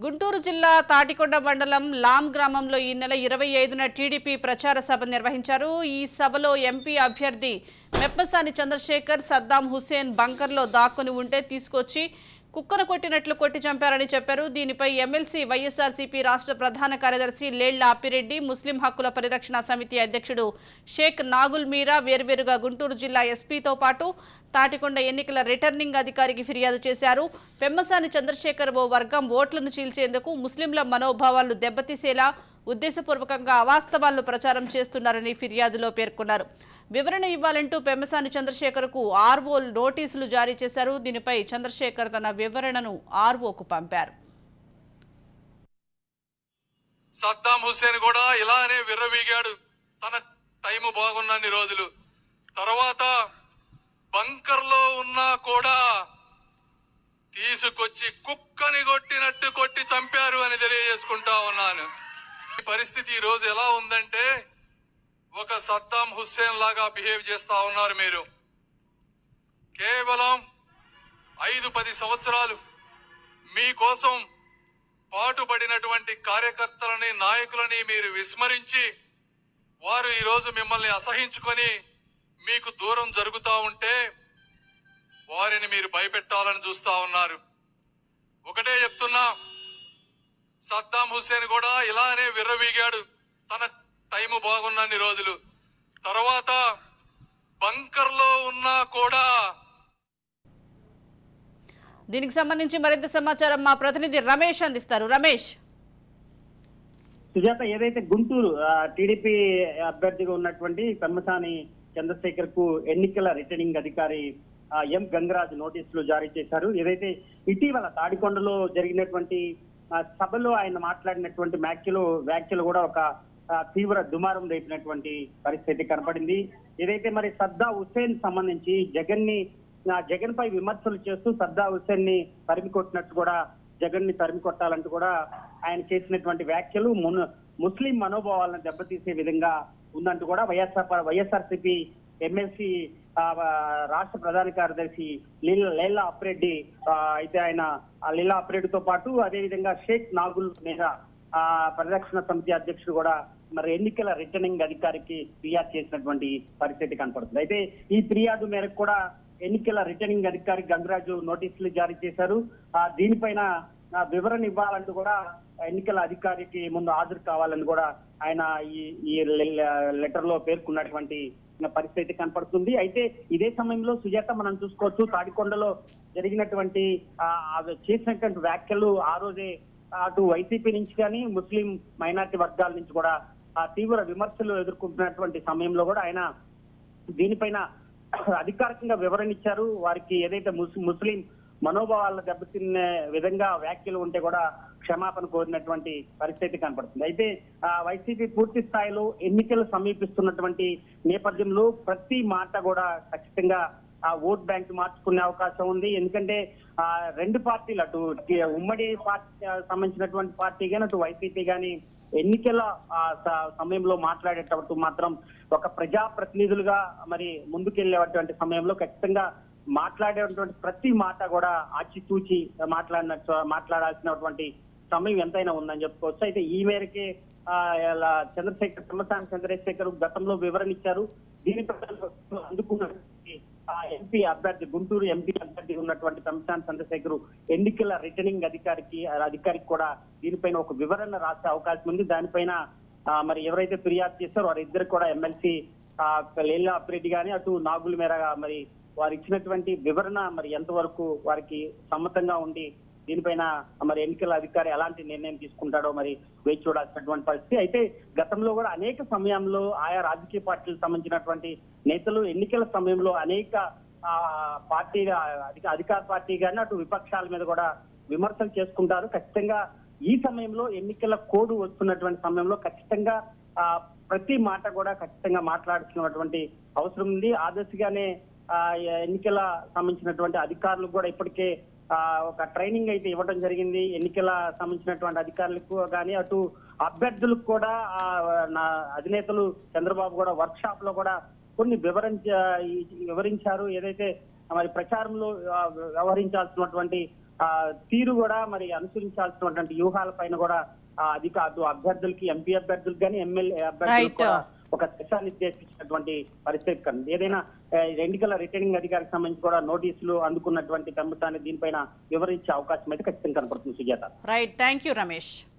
గుంటూరు జిల్లా తాటికొండ మండలం లాం గ్రామంలో ఈ నెల 25న టీడీపీ ప్రచార సభ నిర్వహించారు. ఈ సభలో ఎంపీ అభ్యర్థి మెప్పసాని చంద్రశేఖర్ సద్దాం హుస్సేన్ బంకర్లో దాక్కుని ఉంటే తీసుకొచ్చి కుక్కను కొట్టినట్లు కొట్టి చంపారని చెప్పారు. దీనిపై ఎమ్మెల్సీ వైఎస్ఆర్సీపీ రాష్ట్ర ప్రధాన కార్యదర్శి లేళ్ల అప్పిరెడ్డి, ముస్లిం హక్కుల పరిరక్షణ సమితి అధ్యక్షుడు షేక్ నాగుల్ మీరా వేర్వేరుగా గుంటూరు జిల్లా ఎస్పీతో పాటు తాటికొండ ఎన్నికల రిటర్నింగ్ అధికారికి ఫిర్యాదు చేశారు. పెమ్మసాని చంద్రశేఖర్ ఓ వర్గం ఓట్లను చీల్చేందుకు ముస్లింల మనోభావాలను దెబ్బతీసేలా ఉద్దేశపూర్వకంగా అవాస్తవాలను ప్రచారం చేస్తున్నారని ఫిర్యాదులో పేర్కొన్నారు. వివరణ ఇవ్వాలంటూ పెమ్మసాని చంద్రశేఖర్కు ఆర్ఓ నోటీసులు జారీ చేశారు. దీనిపై చంద్రశేఖర్ తన వివరణను ఆర్ఓకు పంపారు. సద్దాం హుస్సేన్ కూడా ఇలానే విర్రవీగాడు తన టైము బాగున్నన్ని రోజులు. తర్వాత బంకర్లో ఉన్నా కూడా తీసుకొచ్చి కుక్కని కొట్టినట్టు కొట్టి చంపారు అని తెలియజేసుకుంటా ఉన్నాను. ఈ పరిస్థితి ఈ రోజు ఎలా ఉందంటే ఒక సద్దాం హుస్సేన్ లాగా బిహేవ్ చేస్తా ఉన్నారు మీరు. కేవలం 5-10 సంవత్సరాలు మీకోసం పాటుపడినటువంటి కార్యకర్తలని, నాయకులని మీరు విస్మరించి వారు ఈరోజు మిమ్మల్ని అసహించుకొని మీకు దూరం జరుగుతూ ఉంటే వారిని మీరు భయపెట్టాలని చూస్తా ఉన్నారు. ఒకటే చెప్తున్నా, సద్దాం హుస్సేన్ కూడా ఇలానే విర్రవీగాడు తన టైము బాగున్నన్ని రోజులు. తర్వాత బంకర్లో ఉన్నా కూడా. దీనికి సంబంధించి మరింత సమాచారం మా ప్రతినిధి రమేష్ అందిస్తారు. రమేష్, సుజాత, ఏదైతే గుంటూరు టీడీపీ అభ్యర్థిగా ఉన్నటువంటి పెమ్మసాని చంద్రశేఖర్ కు ఎన్నికల రిటర్నింగ్ అధికారి ఎం గంగరాజు నోటీసులు జారీ చేశారు. ఇటీవల తాడికొండలో జరిగినటువంటి సభలో ఆయన మాట్లాడినటువంటి వ్యాఖ్యలు కూడా ఒక తీవ్ర దుమారం రేపినటువంటి పరిస్థితి కనపడింది. ఏదైతే మరి సద్దా హుస్సేన్ సంబంధించి జగన్ పై విమర్శలు చేస్తూ సద్దా హుస్సేన్ ని తరిమి కొట్టినట్టు కూడా, జగన్ ని తరిమి కొట్టాలంటూ కూడా ఆయన చేసినటువంటి వ్యాఖ్యలు ముస్లిం మనోభావాలను దెబ్బతీసే విధంగా ఉందంటూ కూడా వైఎస్ఆర్సీపీ ఎమ్మెల్సీ రాష్ట్ర ప్రధాన కార్యదర్శి లేళ్ల అప్పిరెడ్డి అయితే ఆయన లేళ్ల అప్పిరెడ్డితో పాటు అదేవిధంగా షేక్ నాగుల్ మీరా పరిరక్షణ సమితి అధ్యక్షుడు కూడా మరి ఎన్నికల రిటర్నింగ్ అధికారికి ఫిర్యాదు చేసినటువంటి పరిస్థితి కనపడుతుంది. అయితే ఈ ఫిర్యాదు మేరకు కూడా ఎన్నికల రిటర్నింగ్ అధికారి గంగరాజు నోటీసులు జారీ చేశారు. దీనిపైన వివరణ ఇవ్వాలంటూ కూడా ఎన్నికల అధికారికి ముందు హాజరు కావాలని కూడా ఆయన ఈ లెటర్ లో పేర్కొన్నటువంటి పరిస్థితి కనపడుతుంది. అయితే ఇదే సమయంలో సుజాత, మనం చూసుకోవచ్చు, తాడికొండలో జరిగినటువంటి చేసినటువంటి వ్యాఖ్యలు ఆ రోజే అటు వైసీపీ నుంచి కానీ ముస్లిం మైనార్టీ వర్గాల నుంచి కూడా తీవ్ర విమర్శలు ఎదుర్కొంటున్నటువంటి సమయంలో కూడా ఆయన దీనిపైన అధికారికంగా వివరణ ఇచ్చారు. వారికి ఏదైతే ముస్లిం మనోభావాలను దెబ్బతిన్న విధంగా వ్యాఖ్యలు ఉంటే కూడా క్షమాపణ కోరినటువంటి పరిస్థితి కనపడుతుంది. అయితే వైసీపీ పూర్తి స్థాయిలో ఎన్నికలు సమీపిస్తున్నటువంటి నేపథ్యంలో ప్రతి మాట కూడా ఖచ్చితంగా ఓట్ బ్యాంక్ మార్చుకునే అవకాశం ఉంది. ఎందుకంటే రెండు పార్టీలు, అటు ఉమ్మడి పార్టీ సంబంధించినటువంటి పార్టీ కానీ అటు వైసీపీ కానీ ఎన్నికల సమయంలో మాట్లాడేటప్పుడు మాత్రం ఒక ప్రజాప్రతినిధులుగా మరి ముందుకెళ్లేటువంటి సమయంలో ఖచ్చితంగా మాట్లాడేటువంటి ప్రతి మాట కూడా ఆచితూచి మాట్లాడాల్సినటువంటి సమయం ఎంతైనా ఉందని చెప్పుకోవచ్చు. అయితే ఈ మేరకే పెమ్మసాని చంద్రశేఖర్ గతంలో వివరణ ఇచ్చారు. దీనిపై అందుకున్న ఎంపీ అభ్యర్థి, గుంటూరు ఎంపీ అభ్యర్థి ఉన్నటువంటి పెమ్మసాని చంద్రశేఖర్ ఎన్నికల రిటర్నింగ్ అధికారికి కూడా దీనిపైన ఒక వివరణ రాసే అవకాశం ఉంది. దానిపైన మరి ఎవరైతే ఫిర్యాదు చేస్తారో వారిద్దరు కూడా ఎమ్మెల్సీ లేళ్ల అప్పిరెడ్డి గాని అటు నాగుల మేరగా మరి వారు ఇచ్చినటువంటి వివరణ మరి ఎంతవరకు వారికి సమ్మతంగా ఉండి దీనిపైన మరి ఎన్నికల అధికారి ఎలాంటి నిర్ణయం తీసుకుంటాడో మరి వేచి చూడాల్సినటువంటి పరిస్థితి. అయితే గతంలో కూడా అనేక సమయంలో ఆయా రాజకీయ పార్టీలకు సంబంధించినటువంటి నేతలు ఎన్నికల సమయంలో అనేక అధికార పార్టీ కానీ అటు విపక్షాల మీద కూడా విమర్శలు చేసుకుంటారు. ఖచ్చితంగా ఈ సమయంలో ఎన్నికల కోడ్ వస్తున్నటువంటి సమయంలో ఖచ్చితంగా ప్రతి మాట కూడా ఖచ్చితంగా మాట్లాడుతున్నటువంటి అవసరం ఉంది. ఆ దశగానే ఎన్నికల సంబంధించినటువంటి అధికారులకు కూడా ఇప్పటికే ఒక ట్రైనింగ్ అయితే ఇవ్వడం జరిగింది. ఎన్నికల సంబంధించినటువంటి అధికారులకు కానీ అటు అభ్యర్థులకు కూడా అధినేతలు చంద్రబాబు కూడా వర్క్ షాప్ లో కూడా కొన్ని వివరించారు. ఏదైతే మరి ప్రచారంలో వ్యవహరించాల్సినటువంటి తీరు కూడా మరి అనుసరించాల్సినటువంటి వ్యూహాల పైన కూడా అభ్యర్థులకి ఎంపీ అభ్యర్థులకు కానీ ఎమ్మెల్యే అభ్యర్థులకు కూడా ఒక దిశానిర్దేశించినటువంటి పరిస్థితి కనుక ఏదైనా ఎన్నికల రిటర్నింగ్ అధికారికి సంబంధించి కూడా నోటీసులు అందుకున్నటువంటి పెమ్మసాని దీనిపైన వివరించే అవకాశం అయితే ఖచ్చితంగా కనపడుతుంది Sujatha. Right, thank you Ramesh.